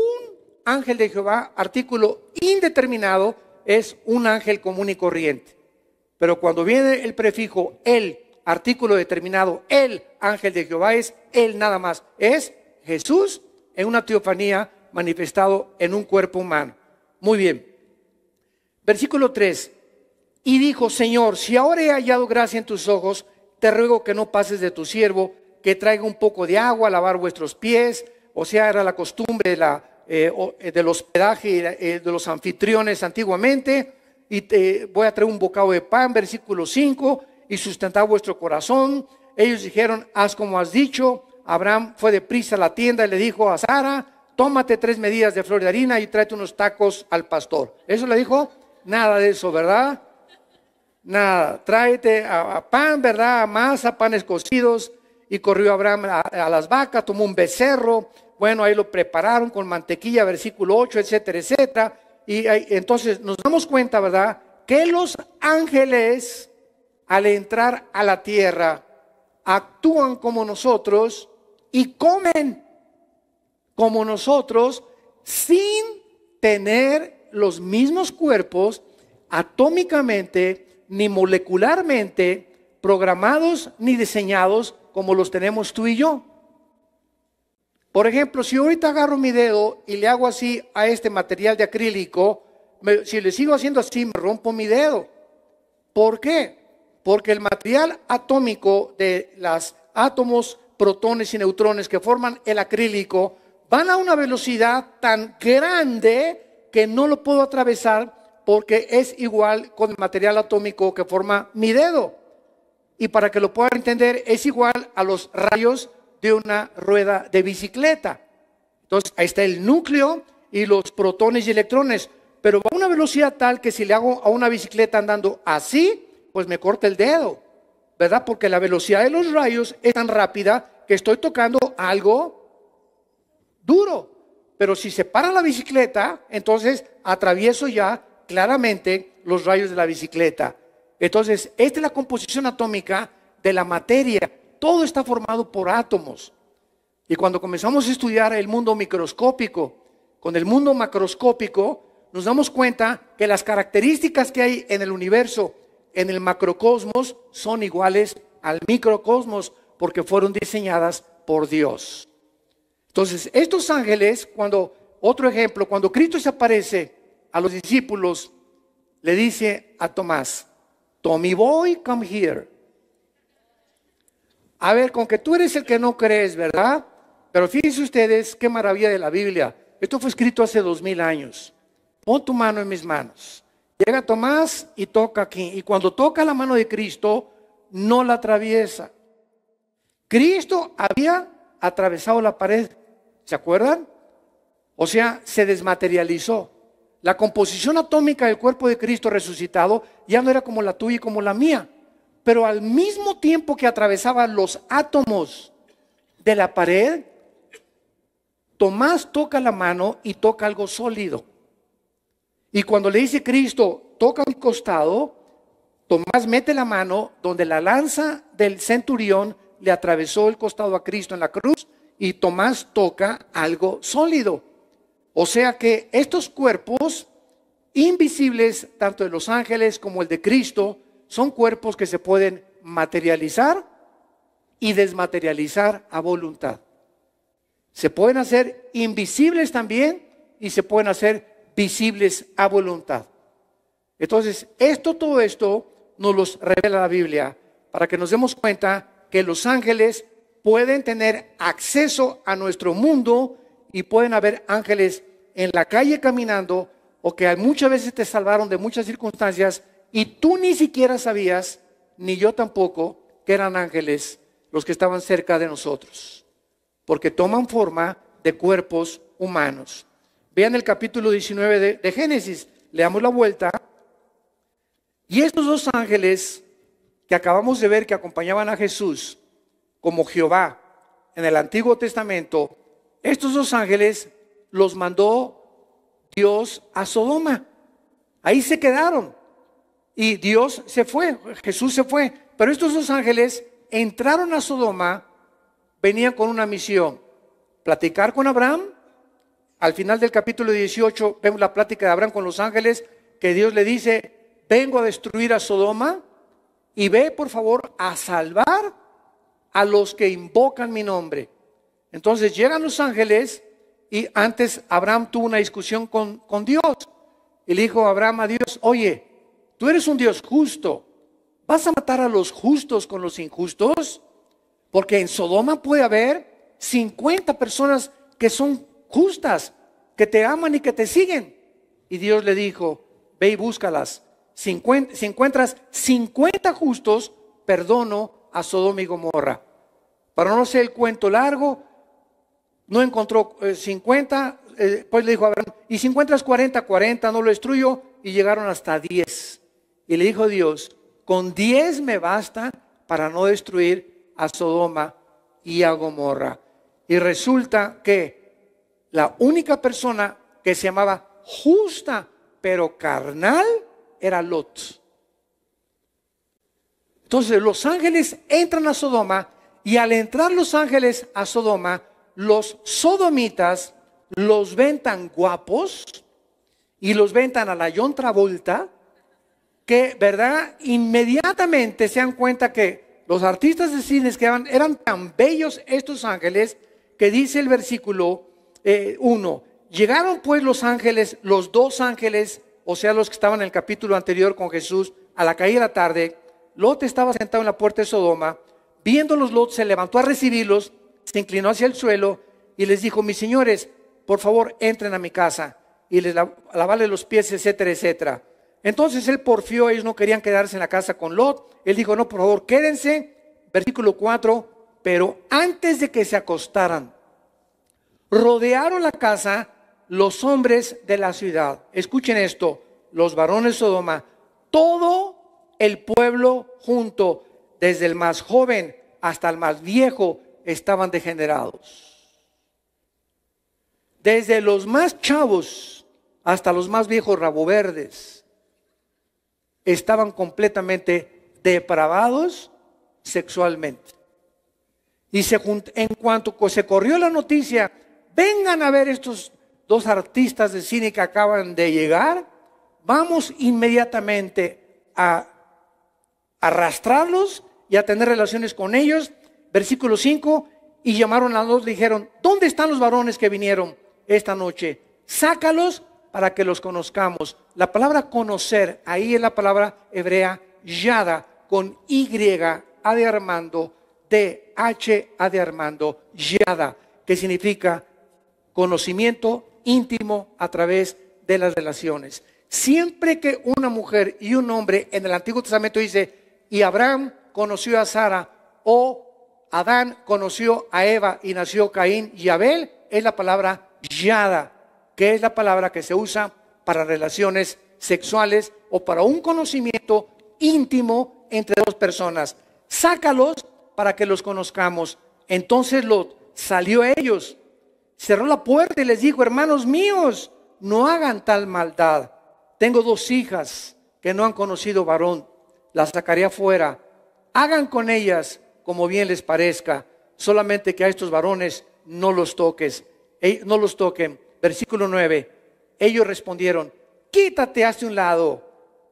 ángel de Jehová, artículo indeterminado, es un ángel común y corriente. Pero cuando viene el prefijo el, artículo determinado, el ángel de Jehová, es él nada más, es Jesús en una teofanía manifestado en un cuerpo humano. Muy bien. Versículo 3. Y dijo: Señor, si ahora he hallado gracia en tus ojos, te ruego que no pases de tu siervo, que traiga un poco de agua a lavar vuestros pies. O sea, era la costumbre del hospedaje y de los anfitriones antiguamente. Y te voy a traer un bocado de pan, versículo 5, y sustentar vuestro corazón. Ellos dijeron: haz como has dicho. Abraham fue deprisa a la tienda y le dijo a Sara: tómate 3 medidas de flor de harina y tráete unos tacos al pastor. ¿Eso le dijo? Nada de eso, ¿verdad? Nada, tráete a pan, ¿verdad? A masa, panes cocidos. Y corrió Abraham a las vacas, tomó un becerro. Bueno, ahí lo prepararon con mantequilla, versículo 8, etcétera, etcétera. Y entonces nos damos cuenta, ¿verdad?, que los ángeles, al entrar a la tierra, actúan como nosotros y comen como nosotros, sin tener los mismos cuerpos atómicamente ni molecularmente programados ni diseñados como los tenemos tú y yo. Por ejemplo, si ahorita agarro mi dedo y le hago así a este material de acrílico, si le sigo haciendo así, me rompo mi dedo. ¿Por qué? Porque el material atómico de los átomos, protones y neutrones que forman el acrílico van a una velocidad tan grande que no lo puedo atravesar, porque es igual con el material atómico que forma mi dedo. Y para que lo puedan entender, es igual a los rayos de una rueda de bicicleta. Entonces, ahí está el núcleo y los protones y electrones, pero va a una velocidad tal que si le hago a una bicicleta andando así, pues me corta el dedo, ¿verdad? Porque la velocidad de los rayos es tan rápida que estoy tocando algo duro. Pero si se para la bicicleta, entonces atravieso ya claramente los rayos de la bicicleta. Entonces, esta es la composición atómica de la materia. Todo está formado por átomos. Y cuando comenzamos a estudiar el mundo microscópico, con el mundo macroscópico, nos damos cuenta que las características que hay en el universo, en el macrocosmos, son iguales al microcosmos, porque fueron diseñadas por Dios. Entonces, estos ángeles, otro ejemplo, cuando Cristo se aparece a los discípulos, le dice a Tomás, Tommy boy, come here. A ver, con que tú eres el que no crees, ¿verdad? Pero fíjense ustedes qué maravilla de la Biblia. Esto fue escrito hace 2000 años. Pon tu mano en mis manos. Llega Tomás y toca aquí. Y cuando toca la mano de Cristo, no la atraviesa. Cristo había atravesado la pared. ¿Se acuerdan? O sea, se desmaterializó. La composición atómica del cuerpo de Cristo resucitado ya no era como la tuya y como la mía. Pero al mismo tiempo que atravesaba los átomos de la pared, Tomás toca la mano y toca algo sólido. Y cuando le dice Cristo, toca mi costado, Tomás mete la mano donde la lanza del centurión le atravesó el costado a Cristo en la cruz, y Tomás toca algo sólido. O sea que estos cuerpos invisibles, tanto de los ángeles como el de Cristo, son cuerpos que se pueden materializar y desmaterializar a voluntad. Se pueden hacer invisibles también y se pueden hacer visibles a voluntad. Entonces, todo esto nos los revela la Biblia para que nos demos cuenta que los ángeles pueden tener acceso a nuestro mundo y pueden haber ángeles en la calle caminando o que muchas veces te salvaron de muchas circunstancias y tú ni siquiera sabías, ni yo tampoco, que eran ángeles los que estaban cerca de nosotros, porque toman forma de cuerpos humanos. Vean el capítulo 19 de Génesis, le damos la vuelta. Y estos dos ángeles que acabamos de ver que acompañaban a Jesús como Jehová en el Antiguo Testamento, estos dos ángeles los mandó Dios a Sodoma. Ahí se quedaron y Dios se fue, Jesús se fue. Pero estos dos ángeles entraron a Sodoma, venían con una misión: platicar con Abraham. Al final del capítulo 18 vemos la plática de Abraham con los ángeles, que Dios le dice: vengo a destruir a Sodoma y ve por favor a salvar a los que invocan mi nombre. Entonces llegan los ángeles y antes Abraham tuvo una discusión con Dios y le dijo Abraham a Dios: oye, tú eres un Dios justo, ¿vas a matar a los justos con los injustos? Porque en Sodoma puede haber 50 personas que son justas, que te aman y que te siguen. Y Dios le dijo: ve y búscalas. Si encuentras 50 justos, perdono a Sodoma y Gomorra. Para no hacer el cuento largo, no encontró 50, pues le dijo a Abraham: y si encuentras 40, no lo destruyo. Y llegaron hasta 10. Y le dijo Dios: con 10 me basta para no destruir a Sodoma y a Gomorra. Y resulta que la única persona que se llamaba justa pero carnal era Lot. Entonces los ángeles entran a Sodoma, y al entrar los ángeles a Sodoma, los sodomitas los ven tan guapos y los ven tan a la John Travolta que, ¿verdad?, inmediatamente se dan cuenta que los artistas de cine que eran tan bellos estos ángeles, que dice el versículo 1: llegaron pues los ángeles, los dos ángeles, o sea los que estaban en el capítulo anterior con Jesús, a la caída de la tarde. Lot estaba sentado en la puerta de Sodoma. Viéndolos, Lot se levantó a recibirlos, se inclinó hacia el suelo y les dijo: mis señores, por favor entren a mi casa y les lavarle los pies, etcétera, etcétera. Entonces él porfió, ellos no querían quedarse en la casa con Lot. Él dijo: no, por favor, quédense. Versículo 4: pero antes de que se acostaran, rodearon la casa los hombres de la ciudad. Escuchen esto: los varones de Sodoma, todo el pueblo junto, desde el más joven hasta el más viejo, estaban degenerados. Desde los más chavos hasta los más viejos raboverdes estaban completamente depravados sexualmente. Y en cuanto se corrió la noticia, vengan a ver estos dos artistas de cine que acaban de llegar, vamos inmediatamente a arrastrarlos y a tener relaciones con ellos. Versículo 5, y llamaron a los dos, le dijeron, ¿dónde están los varones que vinieron esta noche? Sácalos para que los conozcamos. La palabra conocer, ahí es la palabra hebrea yada, con Y, A de Armando, D-H, A de Armando, yada, que significa conocimiento íntimo a través de las relaciones. Siempre que una mujer y un hombre en el Antiguo Testamento dice, y Abraham conoció a Sara, o Adán conoció a Eva y nació Caín y Abel, es la palabra yada, que es la palabra que se usa para relaciones sexuales o para un conocimiento íntimo entre dos personas. Sácalos para que los conozcamos. Entonces Lot salió a ellos, cerró la puerta y les dijo, hermanos míos, no hagan tal maldad. Tengo dos hijas que no han conocido varón, las sacaré afuera. Hagan con ellas como bien les parezca, solamente que a estos varones no los toquen. Versículo 9, ellos respondieron, quítate hacia un lado.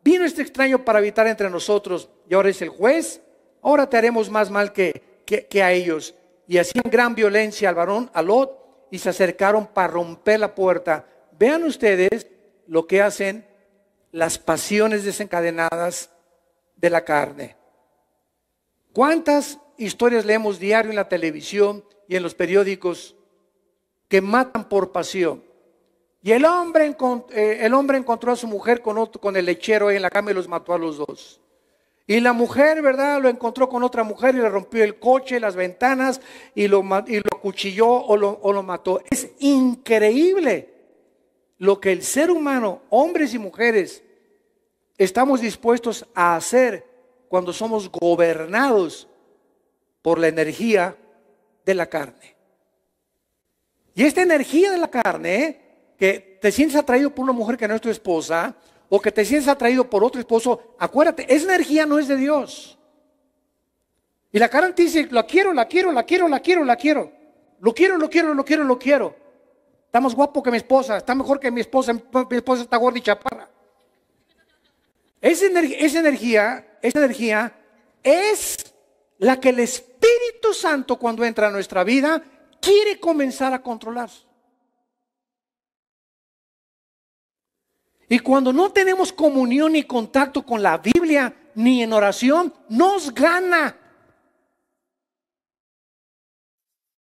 Vino este extraño para habitar entre nosotros y ahora es el juez. Ahora te haremos más mal que a ellos. Y hacían gran violencia al varón, a Lot, y se acercaron para romper la puerta. Vean ustedes lo que hacen las pasiones desencadenadas de la carne. ¿Cuántas historias leemos diario en la televisión y en los periódicos que matan por pasión? Y el hombre encontró a su mujer con el lechero ahí en la cama y los mató a los dos. Y la mujer, ¿verdad?, lo encontró con otra mujer y le rompió el coche, las ventanas y lo acuchilló o lo mató. Es increíble lo que el ser humano, hombres y mujeres, estamos dispuestos a hacer cuando somos gobernados por la energía de la carne. Y esta energía de la carne, que te sientes atraído por una mujer que no es tu esposa, o que te sientes atraído por otro esposo, acuérdate, esa energía no es de Dios. Y la carne te dice, la quiero. Lo quiero. Está más guapo que mi esposa, está mejor que mi esposa está gorda y chaparra. Esa energía es la que el Espíritu Santo, cuando entra a nuestra vida, quiere comenzar a controlar. Y cuando no tenemos comunión ni contacto con la Biblia, ni en oración, nos gana.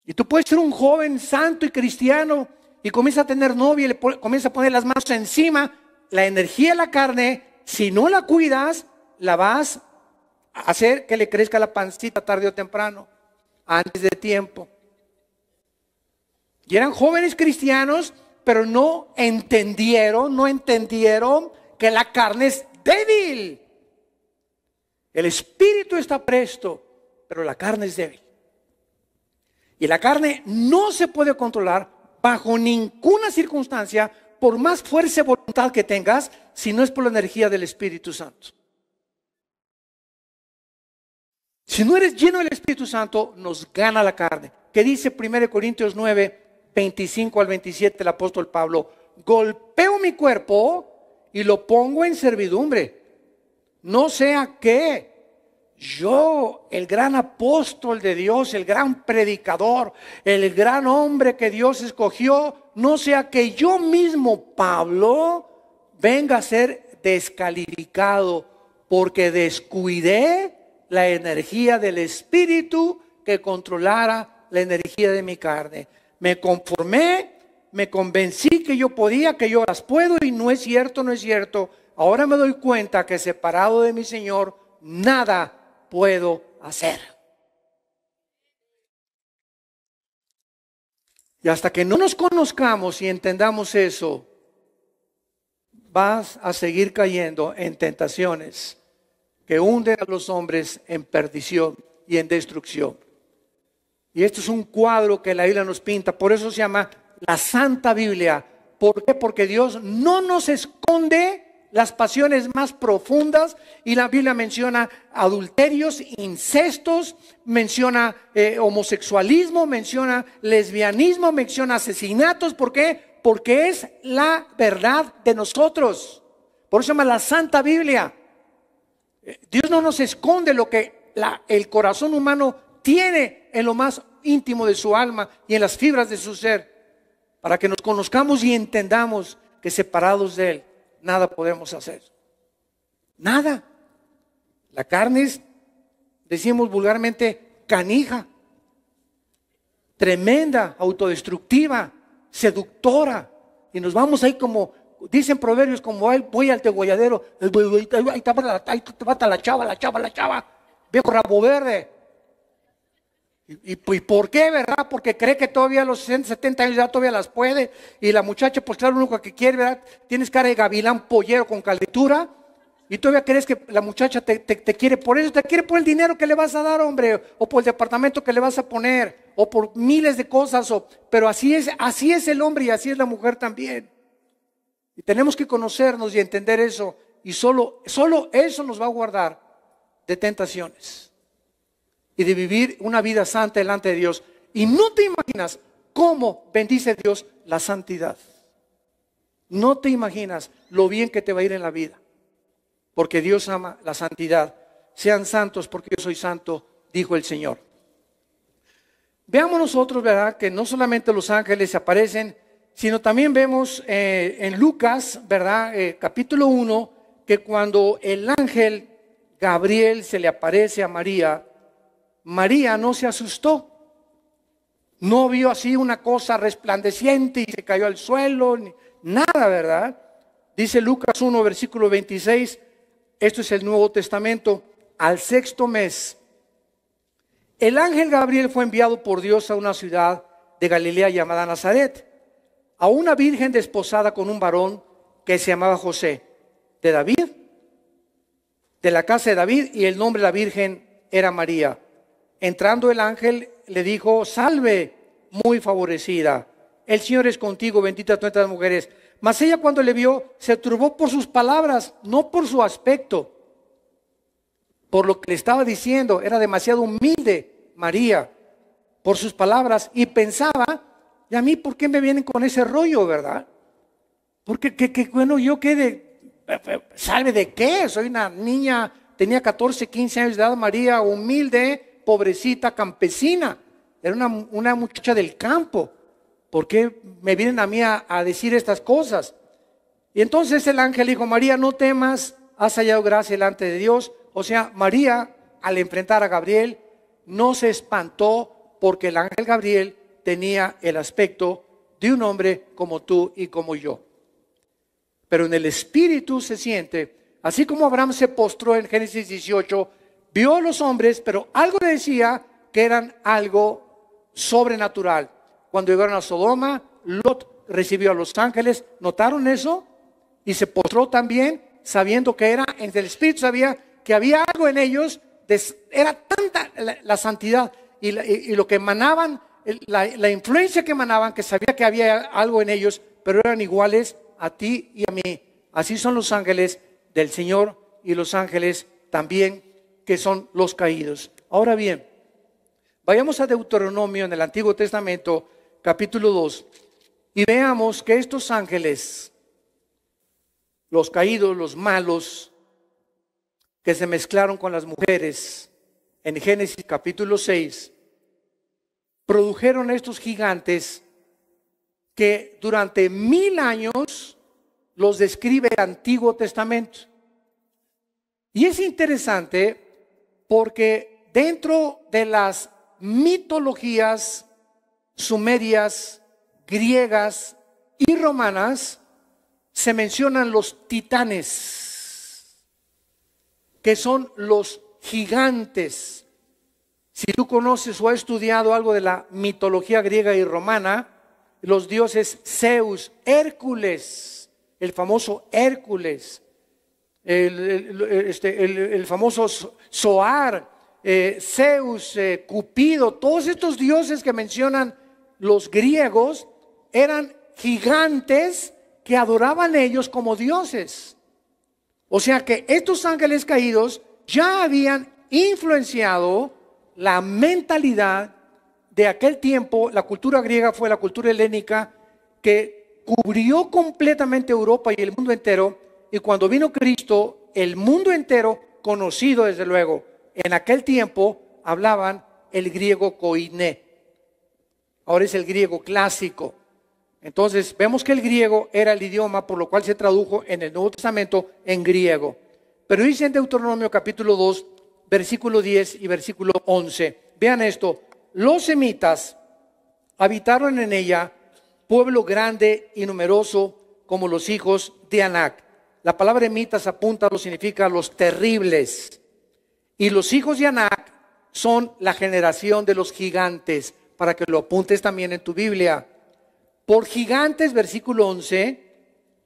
Y tú puedes ser un joven santo y cristiano y comienza a tener novia y le comienza a poner las manos encima. La energía de la carne, si no la cuidas, la vas a hacer que le crezca la pancita tarde o temprano, antes de tiempo. Y eran jóvenes cristianos, pero no entendieron que la carne es débil. El espíritu está presto, pero la carne es débil. Y la carne no se puede controlar bajo ninguna circunstancia, por más fuerza y voluntad que tengas, si no es por la energía del Espíritu Santo. Si no eres lleno del Espíritu Santo, nos gana la carne. ¿Qué dice 1 Corintios 9, 25 al 27 el apóstol Pablo? Golpeo mi cuerpo y lo pongo en servidumbre, no sea que yo, el gran apóstol de Dios, el gran predicador, el gran hombre que Dios escogió, no sea que yo mismo, Pablo, venga a ser descalificado porque descuidé la energía del Espíritu que controlara la energía de mi carne. Me conformé, me convencí que yo podía, que yo las puedo, y no es cierto. Ahora me doy cuenta que separado de mi Señor, nada puedo hacer. Y hasta que no nos conozcamos y entendamos eso, vas a seguir cayendo en tentaciones que hunden a los hombres en perdición y en destrucción. Y esto es un cuadro que la Biblia nos pinta, por eso se llama la Santa Biblia. ¿Por qué? Porque Dios no nos esconde las pasiones más profundas, y la Biblia menciona adulterios, incestos, menciona homosexualismo, menciona lesbianismo, menciona asesinatos. ¿Por qué? Porque es la verdad de nosotros. Por eso se llama la Santa Biblia. Dios no nos esconde lo que el corazón humano tiene en lo más íntimo de su alma y en las fibras de su ser, para que nos conozcamos y entendamos que separados de Él nada podemos hacer. Nada. La carne es, decimos vulgarmente, canija, tremenda, autodestructiva, seductora. Y nos vamos ahí como, dicen proverbios, como voy al degolladero, ahí está la chava, viejo rabo verde. ¿Y por qué, verdad? Porque cree que todavía a los 60, 70 años ya todavía las puede. Y la muchacha, pues claro, lo único que quiere, ¿verdad? Tienes cara de gavilán pollero con calentura. Y todavía crees que la muchacha te quiere por eso. Te quiere por el dinero que le vas a dar, hombre. O por el departamento que le vas a poner. O por miles de cosas. Pero así es el hombre y así es la mujer también. Y tenemos que conocernos y entender eso. Y solo eso nos va a guardar de tentaciones y de vivir una vida santa delante de Dios. Y no te imaginas cómo bendice Dios la santidad. No te imaginas lo bien que te va a ir en la vida, porque Dios ama la santidad. Sean santos porque yo soy santo, dijo el Señor. Veamos nosotros, ¿verdad?, que no solamente los ángeles se aparecen, sino también vemos en Lucas, ¿verdad?, capítulo 1, que cuando el ángel Gabriel se le aparece a María, María no se asustó, no vio así una cosa resplandeciente y se cayó al suelo, nada, ¿verdad? Dice Lucas 1, versículo 26, esto es el Nuevo Testamento, al 6º mes, el ángel Gabriel fue enviado por Dios a una ciudad de Galilea llamada Nazaret, a una virgen desposada con un varón que se llamaba José, de David, de la casa de David, y el nombre de la virgen era María. Entrando el ángel le dijo: salve, muy favorecida, el Señor es contigo, bendita tú entre las mujeres. Mas ella, cuando le vio, se turbó por sus palabras, no por su aspecto, por lo que le estaba diciendo. Era demasiado humilde María por sus palabras, y pensaba: ¿y a mí por qué me vienen con ese rollo, verdad? Porque bueno, yo ¿salve de qué? Soy una niña, tenía 14, 15 años de edad, María, humilde, pobrecita, campesina, era una muchacha del campo. ¿Por qué me vienen a mí a decir estas cosas? Y entonces el ángel dijo: María, no temas, has hallado gracia delante de Dios. O sea, María, al enfrentar a Gabriel, no se espantó, porque el ángel Gabriel tenía el aspecto de un hombre como tú y como yo. Pero en el espíritu se siente, así como Abraham se postró en Génesis 18, vio a los hombres, pero algo le decía que eran algo sobrenatural. Cuando llegaron a Sodoma, Lot recibió a los ángeles. ¿Notaron eso? Y se postró también, sabiendo que era, en el espíritu sabía que había algo en ellos. Era tanta la santidad y lo que emanaban, la influencia que emanaban, que sabía que había algo en ellos, pero eran iguales a ti y a mí. Así son los ángeles del Señor, y los ángeles también que son los caídos. Ahora bien, vayamos a Deuteronomio en el Antiguo Testamento, capítulo 2, y veamos que estos ángeles, los caídos, los malos, que se mezclaron con las mujeres, en Génesis capítulo 6, produjeron estos gigantes que durante 1000 años los describe el Antiguo Testamento. Y es interesante porque dentro de las mitologías sumerias, griegas y romanas se mencionan los titanes, que son los gigantes. Si tú conoces o has estudiado algo de la mitología griega y romana, los dioses Zeus, Hércules, el famoso Hércules, el famoso Zoar, Zeus, Cupido, todos estos dioses que mencionan los griegos eran gigantes que adoraban ellos como dioses. O sea que estos ángeles caídos ya habían influenciado la mentalidad de aquel tiempo. La cultura griega fue la cultura helénica que cubrió completamente Europa y el mundo entero. Y cuando vino Cristo, el mundo entero, conocido desde luego, en aquel tiempo hablaban el griego koiné. Ahora es el griego clásico. Entonces vemos que el griego era el idioma por lo cual se tradujo en el Nuevo Testamento en griego. Pero dice en Deuteronomio capítulo 2, versículo 10 y versículo 11. Vean esto: los semitas habitaron en ella, pueblo grande y numeroso como los hijos de Anac. La palabra emitas apunta, lo significa los terribles. Y los hijos de Anac son la generación de los gigantes, para que lo apuntes también en tu Biblia. Por gigantes, versículo 11,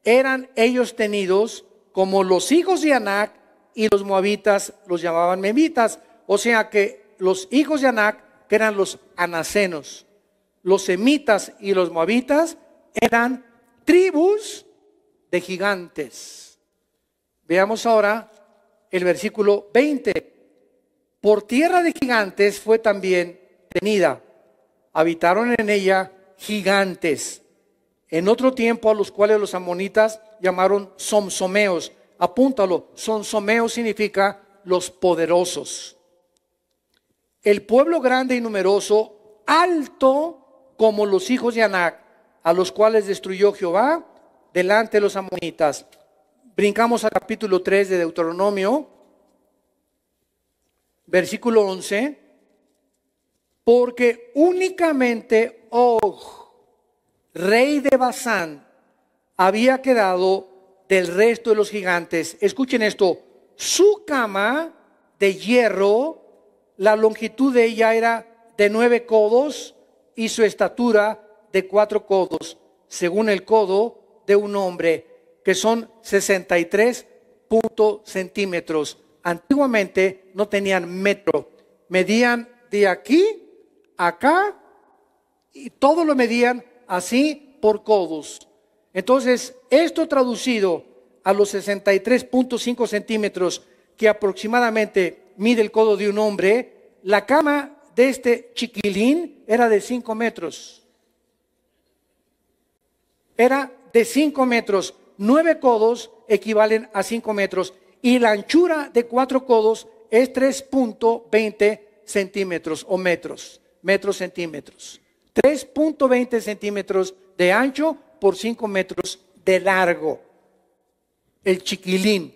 eran ellos tenidos como los hijos de Anac, y los moabitas los llamaban memitas. O sea que los hijos de Anac, que eran los anacenos, los semitas y los moabitas eran tribus de gigantes. Veamos ahora el versículo 20. Por tierra de gigantes fue también tenida. Habitaron en ella gigantes. En otro tiempo a los cuales los amonitas llamaron somsomeos. Apúntalo, somsomeos significa los poderosos. El pueblo grande y numeroso, alto como los hijos de Anac, a los cuales destruyó Jehová delante de los amonitas. Brincamos al capítulo 3 de Deuteronomio, versículo 11. Porque únicamente Og, rey de Basán, había quedado del resto de los gigantes. Escuchen esto: su cama de hierro, la longitud de ella era de 9 codos y su estatura de 4 codos, según el codo de un hombre, que son 63 centímetros. Antiguamente no tenían metro, medían de aquí a acá y todo lo medían así por codos. Entonces, esto traducido a los 63.5 centímetros que aproximadamente mide el codo de un hombre, la cama de este chiquilín era de 5 metros. Era de 5 metros. 9 codos equivalen a 5 metros. Y la anchura de 4 codos es 3.20 centímetros o metros centímetros. 3.20 centímetros de ancho por 5 metros de largo. El chiquilín.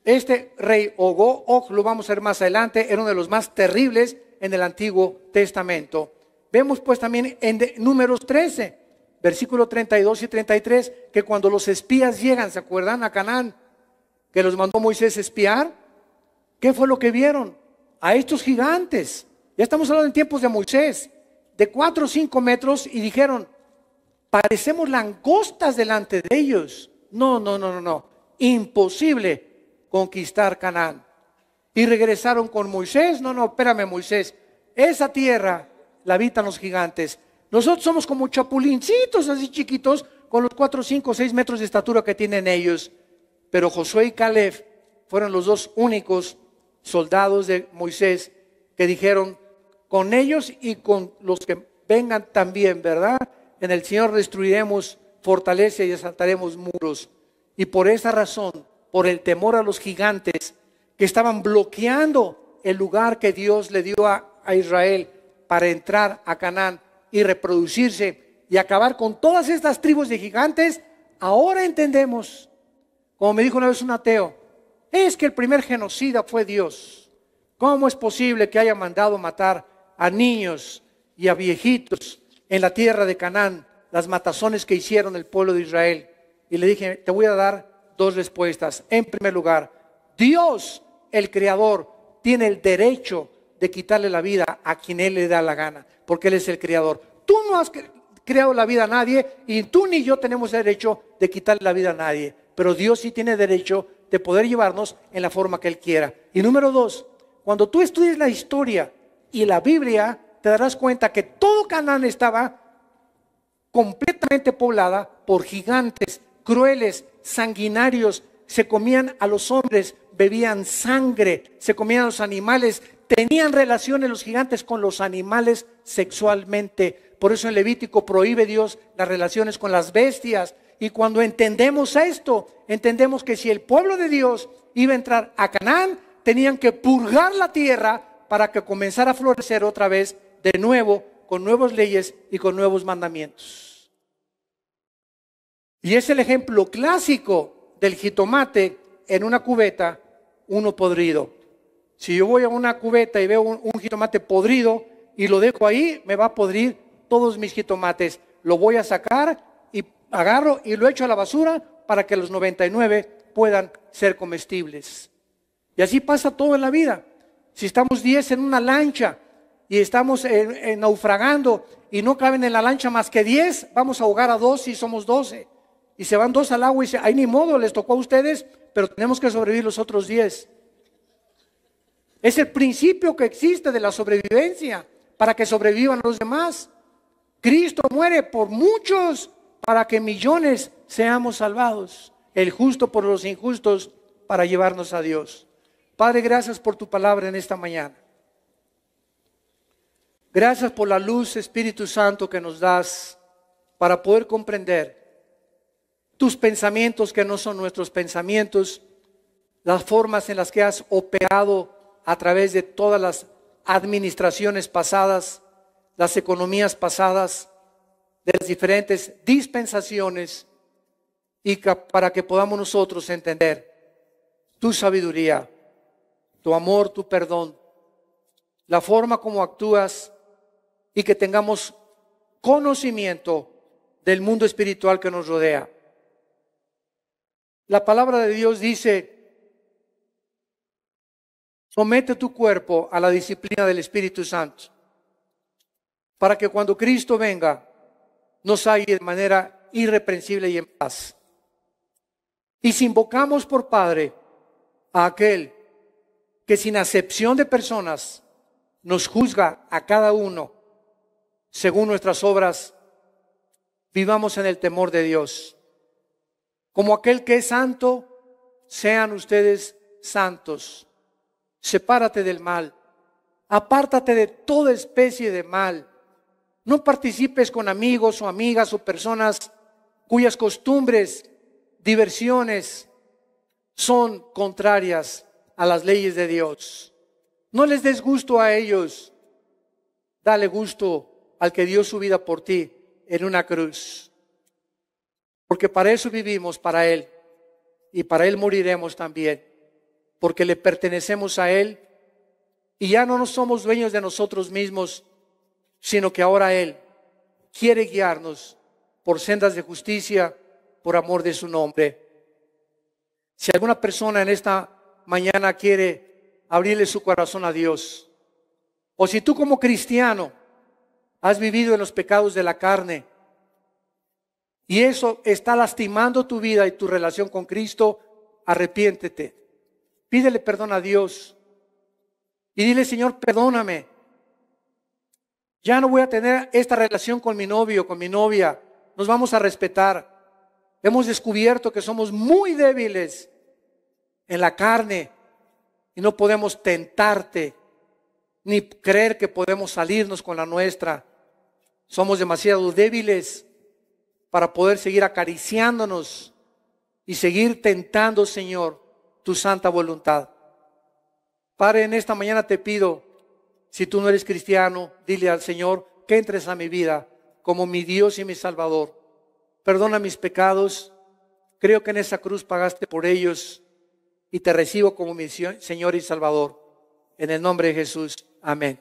Este rey Og, lo vamos a ver más adelante, era uno de los más terribles en el Antiguo Testamento. Vemos pues también en Números 13, versículos 32 y 33, que cuando los espías llegan, ¿se acuerdan? A Canaán, que los mandó Moisés espiar, ¿qué fue lo que vieron? A estos gigantes. Ya estamos hablando en tiempos de Moisés, de 4 o 5 metros, y dijeron, parecemos langostas delante de ellos. No, imposible conquistar Canaán. Y regresaron con Moisés. No, espérame, Moisés, esa tierra la habitan los gigantes. Nosotros somos como chapulincitos así chiquitos, con los 4, 5, 6 metros de estatura que tienen ellos. Pero Josué y Caleb fueron los dos únicos soldados de Moisés que dijeron, con ellos y con los que vengan también, ¿verdad? En el Señor destruiremos fortaleza y asaltaremos muros. Y por esa razón, por el temor a los gigantes que estaban bloqueando el lugar que Dios le dio a Israel para entrar a Canaán y reproducirse y acabar con todas estas tribus de gigantes, ahora entendemos, como me dijo una vez un ateo, es que el primer genocida fue Dios. ¿Cómo es posible que haya mandado matar a niños y a viejitos en la tierra de Canaán, las matazones que hicieron el pueblo de Israel? Y le dije, te voy a dar 2 respuestas. En primer lugar, Dios, el Creador, tiene el derecho de quitarle la vida a quien Él le da la gana, porque Él es el Creador. Tú no has creado la vida a nadie y tú ni yo tenemos derecho de quitarle la vida a nadie, pero Dios sí tiene derecho de poder llevarnos en la forma que Él quiera. Y número 2, cuando tú estudies la historia y la Biblia, te darás cuenta que todo Canaán estaba completamente poblada por gigantes, crueles, sanguinarios, se comían a los hombres, bebían sangre, se comían a los animales, tenían relaciones los gigantes con los animales sexualmente. Por eso en Levítico prohíbe Dios las relaciones con las bestias. Y cuando entendemos esto, entendemos que si el pueblo de Dios iba a entrar a Canaán, tenían que purgar la tierra para que comenzara a florecer otra vez de nuevo, con nuevas leyes y con nuevos mandamientos. Y es el ejemplo clásico del jitomate en una cubeta, uno podrido. Si yo voy a una cubeta y veo un jitomate podrido y lo dejo ahí, me va a podrir todos mis jitomates. Lo voy a sacar y agarro y lo echo a la basura para que los 99 puedan ser comestibles. Y así pasa todo en la vida. Si estamos 10 en una lancha y estamos naufragando y no caben en la lancha más que 10, vamos a ahogar a 2 si somos 12. Y se van 2 al agua y dice, ay, ni modo, les tocó a ustedes, pero tenemos que sobrevivir los otros 10. Es el principio que existe de la sobrevivencia, para que sobrevivan los demás. Cristo muere por muchos, para que millones seamos salvados. El justo por los injustos, para llevarnos a Dios. Padre, gracias por tu palabra en esta mañana. Gracias por la luz, Espíritu Santo, que nos das para poder comprender tus pensamientos que no son nuestros pensamientos, las formas en las que has operado a través de todas las administraciones pasadas, las economías pasadas, de las diferentes dispensaciones, y para que podamos nosotros entender tu sabiduría, tu amor, tu perdón, la forma como actúas, y que tengamos conocimiento del mundo espiritual que nos rodea. La palabra de Dios dice, somete tu cuerpo a la disciplina del Espíritu Santo, para que cuando Cristo venga, nos halle de manera irreprensible y en paz. Y si invocamos por Padre a aquel que sin acepción de personas nos juzga a cada uno según nuestras obras, vivamos en el temor de Dios. Como aquel que es santo, sean ustedes santos. Sepárate del mal, apártate de toda especie de mal. No participes con amigos o amigas o personas cuyas costumbres, diversiones son contrarias a las leyes de Dios. No les des gusto a ellos, dale gusto al que dio su vida por ti en una cruz. Porque para eso vivimos, para Él, y para Él moriremos también, porque le pertenecemos a Él, y ya no nos somos dueños de nosotros mismos, sino que ahora Él quiere guiarnos por sendas de justicia, por amor de su nombre. Si alguna persona en esta mañana quiere abrirle su corazón a Dios, o si tú como cristiano has vivido en los pecados de la carne, y eso está lastimando tu vida y tu relación con Cristo, arrepiéntete. Pídele perdón a Dios. Y dile, Señor, perdóname. Ya no voy a tener esta relación con mi novio, con mi novia. Nos vamos a respetar. Hemos descubierto que somos muy débiles en la carne y no podemos tentarte, ni creer que podemos salirnos con la nuestra. Somos demasiado débiles para poder seguir acariciándonos y seguir tentando, Señor, tu santa voluntad. Padre, en esta mañana te pido, si tú no eres cristiano, dile al Señor que entres a mi vida como mi Dios y mi Salvador. Perdona mis pecados, creo que en esa cruz pagaste por ellos y te recibo como mi Señor y Salvador. En el nombre de Jesús, amén.